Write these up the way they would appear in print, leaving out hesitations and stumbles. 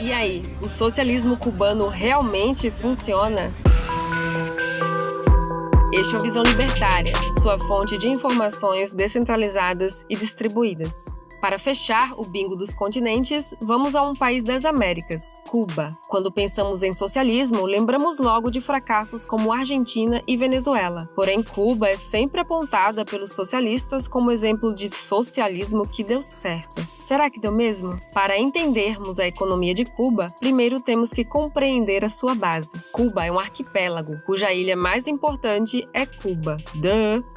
E aí, o socialismo cubano realmente funciona? Este é o Visão Libertária, sua fonte de informações descentralizadas e distribuídas. Para fechar o bingo dos continentes, vamos a um país das Américas, Cuba. Quando pensamos em socialismo, lembramos logo de fracassos como Argentina e Venezuela. Porém, Cuba é sempre apontada pelos socialistas como exemplo de socialismo que deu certo. Será que deu mesmo? Para entendermos a economia de Cuba, primeiro temos que compreender a sua base. Cuba é um arquipélago, cuja ilha mais importante é Cuba.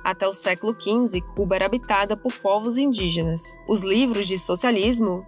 Até o século XV, Cuba era habitada por povos indígenas. Os livros de socialismo,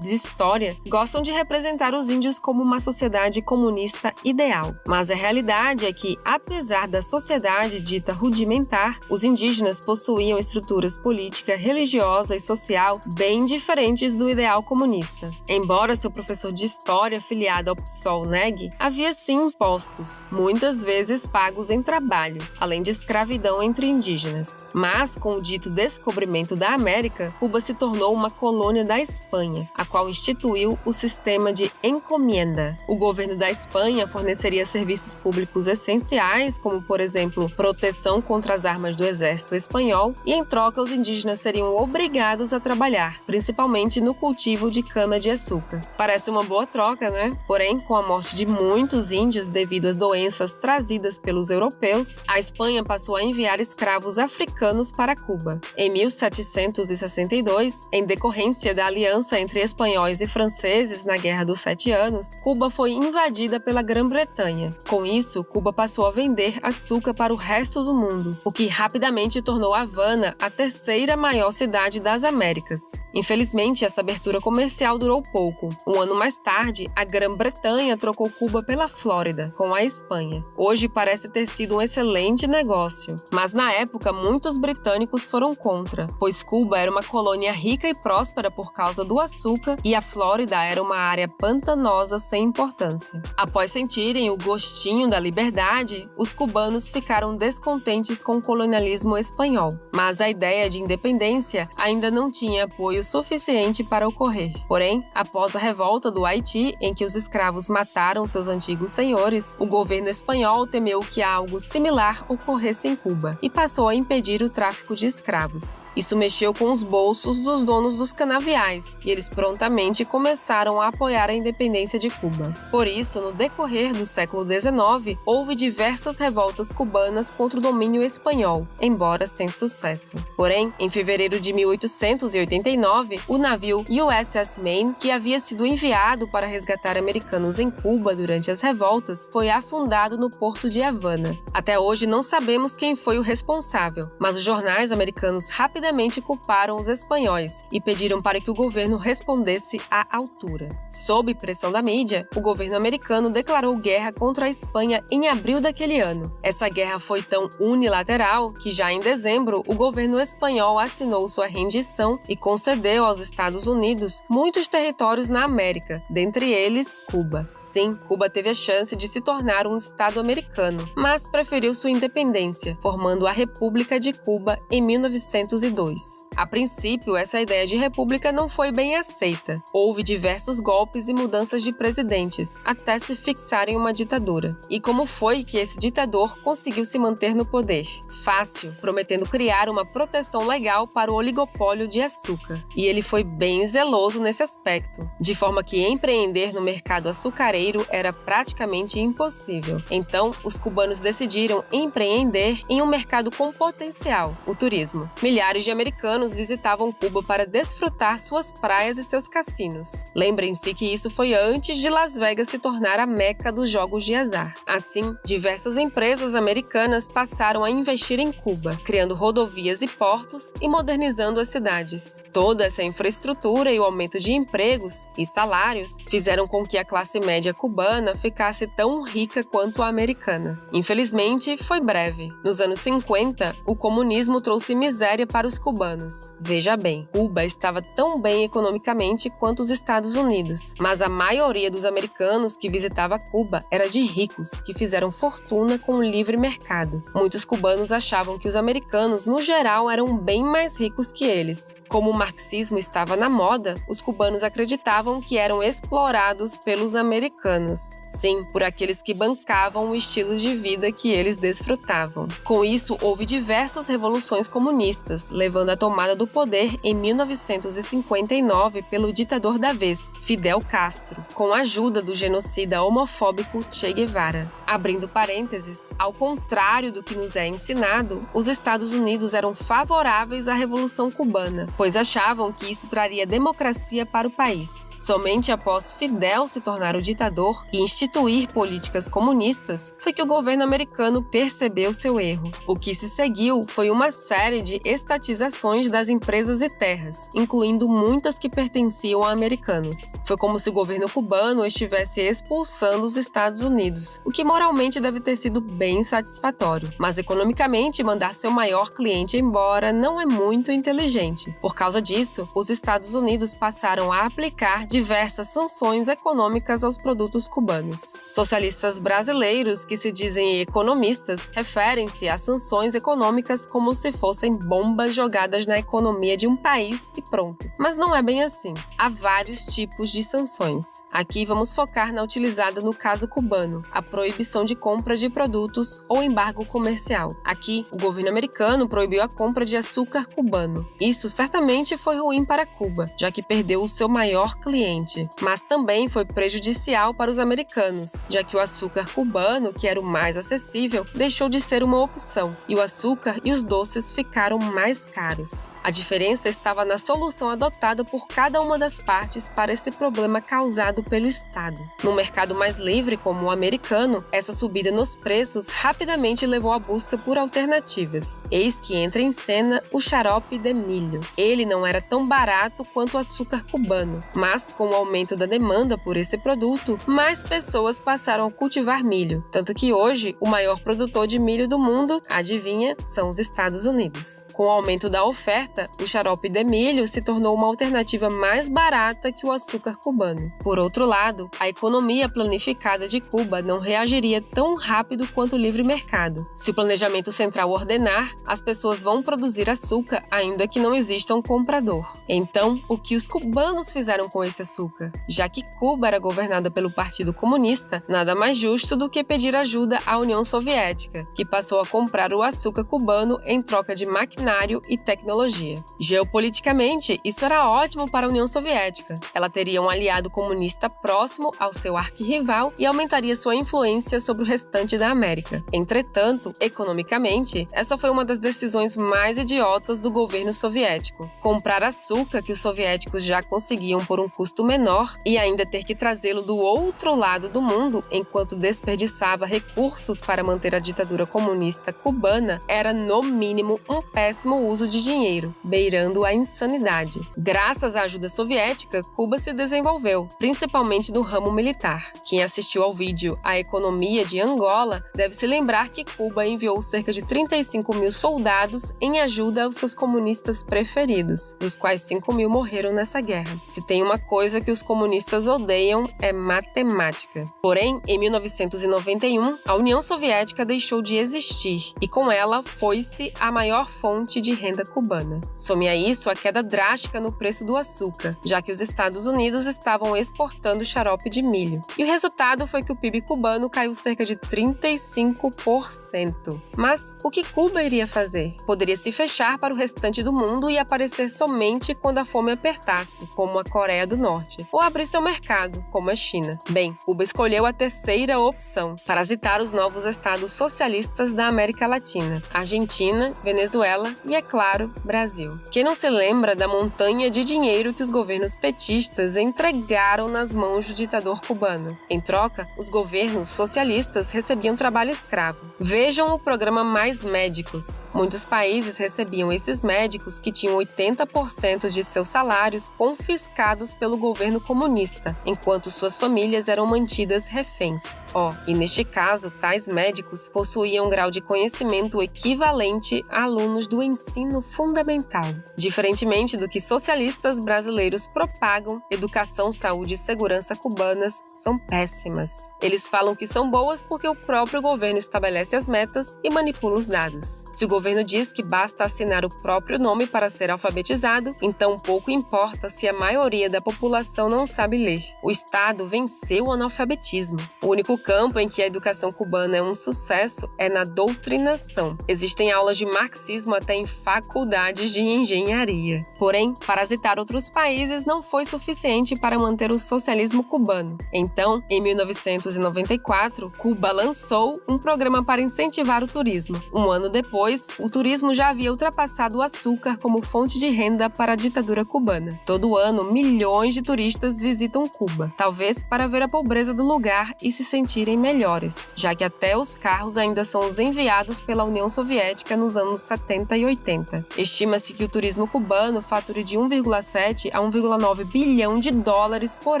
de história, gostam de representar os índios como uma sociedade comunista ideal. Mas a realidade é que, apesar da sociedade dita rudimentar, os indígenas possuíam estruturas política, religiosa e social bem diferentes do ideal comunista. Embora seu professor de história afiliado ao PSOL negue, havia sim impostos, muitas vezes pagos em trabalho, além de escravidão entre indígenas. Mas, com o dito descobrimento da América, Cuba se tornou uma colônia da Espanha, a qual instituiu o sistema de encomienda. O governo da Espanha forneceria serviços públicos essenciais, como, por exemplo, proteção contra as armas do exército espanhol, e em troca os indígenas seriam obrigados a trabalhar, principalmente no cultivo de cana-de-açúcar. Parece uma boa troca, né? Porém, com a morte de muitos índios devido às doenças trazidas pelos europeus, a Espanha passou a enviar escravos africanos para Cuba. Em 1762, em decorrência da aliança entre espanhóis e franceses na Guerra dos 7 Anos, Cuba foi invadida pela Grã-Bretanha. Com isso, Cuba passou a vender açúcar para o resto do mundo, o que rapidamente tornou Havana a terceira maior cidade das Américas. Infelizmente, essa abertura comercial durou pouco. Um ano mais tarde, a Grã-Bretanha trocou Cuba pela Flórida, com a Espanha. Hoje parece ter sido um excelente negócio, mas na época muitos britânicos foram contra, pois Cuba era uma colônia rica e próspera por causa do açúcar e a Flórida era uma área pantanosa sem importância. Após sentirem o gostinho da liberdade, os cubanos ficaram descontentes com o colonialismo espanhol, mas a ideia de independência ainda não tinha apoio suficiente para ocorrer. Porém, após a revolta do Haiti, em que os escravos mataram seus antigos senhores, o governo espanhol temeu que algo similar ocorresse em Cuba e passou a impedir o tráfico de escravos. Isso mexeu com os bolsos dos donos dos canaviais e eles prontamente começaram a apoiar a independência de Cuba. Por isso, no decorrer do século XIX, houve diversas revoltas cubanas contra o domínio espanhol, embora sem sucesso. Porém, em fevereiro de 1889, o navio USS Maine, que havia sido enviado para resgatar americanos em Cuba durante as revoltas, foi afundado no porto de Havana. Até hoje não sabemos quem foi o responsável, mas os jornais americanos rapidamente culparam os espanhóis e pediram para que o governo respondesse à altura. Sob pressão da mídia, o governo americano declarou guerra contra a Espanha em abril daquele ano. Essa guerra foi tão unilateral que já em dezembro o governo espanhol assinou sua rendição e concedeu aos Estados Unidos muitos territórios na América, dentre eles Cuba. Sim, Cuba teve a chance de se tornar um estado americano, mas preferiu sua independência, formando a República de Cuba em 1902. A princípio, essa ideia de república não foi bem aceita. Houve diversos golpes e mudanças de presidentes, até se fixar em uma ditadura. E como foi que esse ditador conseguiu se manter no poder? Fácil, prometendo criar uma proteção legal para o oligopólio de açúcar. E ele foi bem zeloso nesse aspecto, de forma que empreender no mercado açucareiro era praticamente impossível. Então, os cubanos decidiram empreender em um mercado com potencial, o turismo. Milhares de americanos visitavam Cuba para desfrutar suas praias e seus cassinos. Lembrem-se que isso foi antes de Las Vegas se tornar a meca dos jogos de azar. Assim, diversas empresas americanas passaram a investir em Cuba, criando rodovias e portos e modernizando as cidades. Toda essa infraestrutura e o aumento de empregos e salários fizeram com que a classe média cubana ficasse tão rica quanto a americana. Infelizmente, foi breve. Nos anos 50, o comunismo trouxe miséria para os cubanos. Veja bem, Cuba Cuba estava tão bem economicamente quanto os Estados Unidos, mas a maioria dos americanos que visitava Cuba era de ricos que fizeram fortuna com o livre mercado. Muitos cubanos achavam que os americanos, no geral, eram bem mais ricos que eles. Como o marxismo estava na moda, os cubanos acreditavam que eram explorados pelos americanos. Sim, por aqueles que bancavam o estilo de vida que eles desfrutavam. Com isso, houve diversas revoluções comunistas, levando à tomada do poder em 1959 pelo ditador da vez, Fidel Castro, com a ajuda do genocida homofóbico Che Guevara. Abrindo parênteses, ao contrário do que nos é ensinado, os Estados Unidos eram favoráveis à Revolução Cubana, pois achavam que isso traria democracia para o país. Somente após Fidel se tornar o ditador e instituir políticas comunistas, foi que o governo americano percebeu seu erro. O que se seguiu foi uma série de estatizações das empresas e terras, incluindo muitas que pertenciam a americanos. Foi como se o governo cubano estivesse expulsando os Estados Unidos, o que moralmente deve ter sido bem satisfatório. Mas economicamente, mandar seu maior cliente embora não é muito inteligente. Por causa disso, os Estados Unidos passaram a aplicar diversas sanções econômicas aos produtos cubanos. Socialistas brasileiros que se dizem economistas referem-se a sanções econômicas como se fossem bombas jogadas na economia de um país e pronto. Mas não é bem assim. Há vários tipos de sanções. Aqui vamos focar na utilizada no caso cubano, a proibição de compra de produtos ou embargo comercial. Aqui, o governo americano proibiu a compra de açúcar cubano. Isso certamente foi ruim para Cuba, já que perdeu o seu maior cliente, mas também foi prejudicial para os americanos, já que o açúcar cubano, que era o mais acessível, deixou de ser uma opção, e o açúcar e os doces ficaram mais caros. A diferença estava na solução adotada por cada uma das partes para esse problema causado pelo Estado. No mercado mais livre, como o americano, essa subida nos preços rapidamente levou à busca por alternativas. Eis que entra em cena o xarope de milho. Ele não era tão barato quanto o açúcar cubano, mas com o aumento da demanda por esse produto, mais pessoas passaram a cultivar milho, tanto que hoje o maior produtor de milho do mundo, adivinha, são os Estados Unidos. Com o aumento da oferta, o xarope de milho se tornou uma alternativa mais barata que o açúcar cubano. Por outro lado, a economia planificada de Cuba não reagiria tão rápido quanto o livre mercado. Se o planejamento central ordenar, as pessoas vão produzir açúcar ainda que não exista um comprador. Então, o que os cubanos fizeram com esse açúcar? Já que Cuba era governada pelo Partido Comunista, nada mais justo do que pedir ajuda à União Soviética, que passou a comprar o açúcar cubano em troca de maquinário e tecnologia. Geopoliticamente, isso era ótimo para a União Soviética. Ela teria um aliado comunista próximo ao seu arquirrival e aumentaria sua influência sobre o restante da América. Entretanto, economicamente, essa foi uma das decisões mais idiotas do governo soviético. Comprar açúcar que os soviéticos já conseguiam por um custo menor e ainda ter que trazê-lo do outro lado do mundo enquanto desperdiçava recursos para manter a ditadura comunista cubana era, no mínimo, um péssimo uso de dinheiro, beirando a insanidade. Graças à ajuda soviética, Cuba se desenvolveu, principalmente no ramo militar. Quem assistiu ao vídeo A Economia de Angola deve se lembrar que Cuba enviou cerca de 35 mil soldados em ajuda aos seus comunistas preferidos, dos quais 5 mil morreram nessa guerra. Se tem uma coisa que os comunistas odeiam, é matemática. Porém, em 1991, a União Soviética deixou de existir e com ela foi-se a maior fonte de renda cubana. Some a isso a queda drástica no preço do açúcar, já que os Estados Unidos estavam exportando xarope de milho. E o resultado foi que o PIB cubano caiu cerca de 35%. Mas o que Cuba iria fazer? Poderia se fechar para o restante do mundo e aparecer somente quando a fome apertasse, como a Coreia do Norte, ou abrir seu mercado, como a China. Bem, Cuba escolheu a terceira opção: parasitar os novos estados socialistas da América Latina, Argentina, Venezuela e, é claro, Brasil. Quem não se lembra da montanha de dinheiro que os governos petistas entregaram nas mãos do ditador cubano? Em troca, os governos socialistas recebiam trabalho escravo. Vejam o programa Mais Médicos. Muitos países recebiam esses médicos que tinham 80% de seus salários confiscados pelo governo comunista, enquanto suas famílias eram mantidas reféns. E neste caso, tais médicos possuíam um grau de conhecimento equivalente a alunos do ensino fundamental. Diferentemente Diferentemente do que socialistas brasileiros propagam, educação, saúde e segurança cubanas são péssimas. Eles falam que são boas porque o próprio governo estabelece as metas e manipula os dados. Se o governo diz que basta assinar o próprio nome para ser alfabetizado, então pouco importa se a maioria da população não sabe ler. O Estado venceu o analfabetismo. O único campo em que a educação cubana é um sucesso é na doutrinação. Existem aulas de marxismo até em faculdades de engenharia. Porém, parasitar outros países não foi suficiente para manter o socialismo cubano. Então, em 1994, Cuba lançou um programa para incentivar o turismo. Um ano depois, o turismo já havia ultrapassado o açúcar como fonte de renda para a ditadura cubana. Todo ano, milhões de turistas visitam Cuba, talvez para ver a pobreza do lugar e se sentirem melhores, já que até os carros ainda são os enviados pela União Soviética nos anos 70 e 80. Estima-se que o turismo cubano fature de 1,7 a 1,9 bilhão de dólares por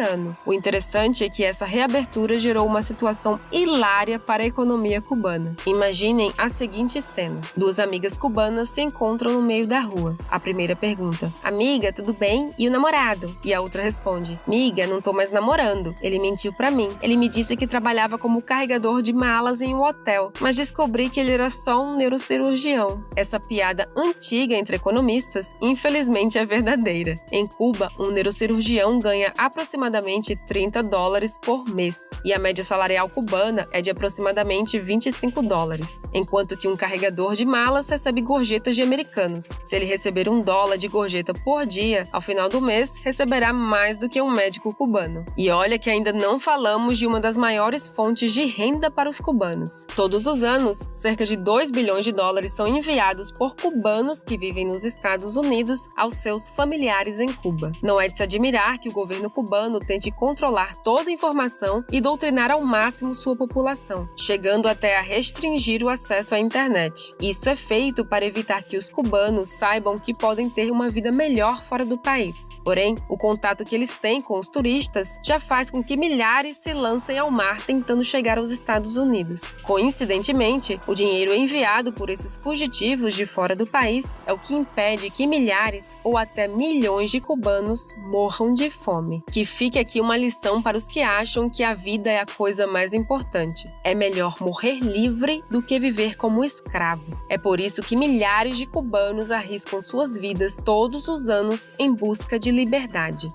ano. O interessante é que essa reabertura gerou uma situação hilária para a economia cubana. Imaginem a seguinte cena. Duas amigas cubanas se encontram no meio da rua. A primeira pergunta: "Amiga, tudo bem? E o namorado?" E a outra responde: "Miga, não tô mais namorando. Ele mentiu pra mim. Ele me disse que trabalhava como carregador de malas em um hotel, mas descobri que ele era só um neurocirurgião." Essa piada antiga entre economistas, infelizmente é verdadeira. Em Cuba, um neurocirurgião ganha aproximadamente $30 por mês, e a média salarial cubana é de aproximadamente $25, enquanto que um carregador de malas recebe gorjetas de americanos. Se ele receber $1 de gorjeta por dia, ao final do mês receberá mais do que um médico cubano. E olha que ainda não falamos de uma das maiores fontes de renda para os cubanos. Todos os anos, cerca de $2 bilhões são enviados por cubanos que vivem nos Estados Unidos aos seus familiares em Cuba. Não é de se admirar que o governo cubano tente controlar toda a informação e doutrinar ao máximo sua população, chegando até a restringir o acesso à internet. Isso é feito para evitar que os cubanos saibam que podem ter uma vida melhor fora do país. Porém, o contato que eles têm com os turistas já faz com que milhares se lancem ao mar tentando chegar aos Estados Unidos. Coincidentemente, o dinheiro enviado por esses fugitivos de fora do país é o que impede que milhares ou até milhões de cubanos morram de fome. Que fique aqui uma lição para os que acham que a vida é a coisa mais importante. É melhor morrer livre do que viver como escravo. É por isso que milhares de cubanos arriscam suas vidas todos os anos em busca de liberdade.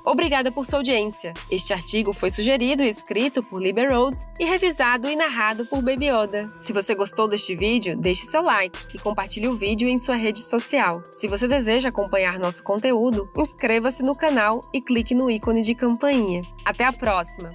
Obrigada por sua audiência. Este artigo foi sugerido e escrito por Liber Rhodes e revisado e narrado por Baby Oda. Se você gostou deste vídeo, deixe seu like e compartilhe o vídeo em sua rede social. Se você deseja acompanhar nosso conteúdo, inscreva-se no canal e clique no ícone de campainha. Até a próxima!